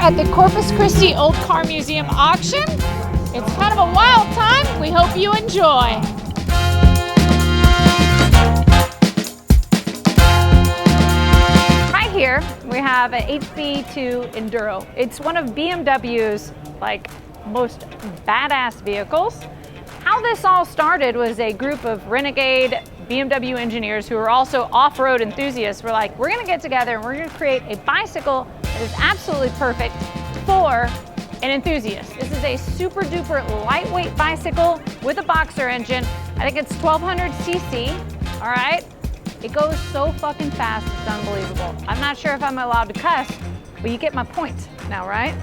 at the Corpus Christi Old Car Museum auction. It's kind of a wild time. We hope you enjoy. Right here, we have an HP2 Enduro. It's one of BMW's most badass vehicles. How this all started was a group of renegade BMW engineers who are also off-road enthusiasts were like, we're gonna get together and we're gonna create a bicycle that is absolutely perfect for an enthusiast. This is a super duper lightweight bicycle with a boxer engine. I think it's 1200 cc, all right? It goes so fucking fast, it's unbelievable. I'm not sure if I'm allowed to cuss, but you get my point now, right?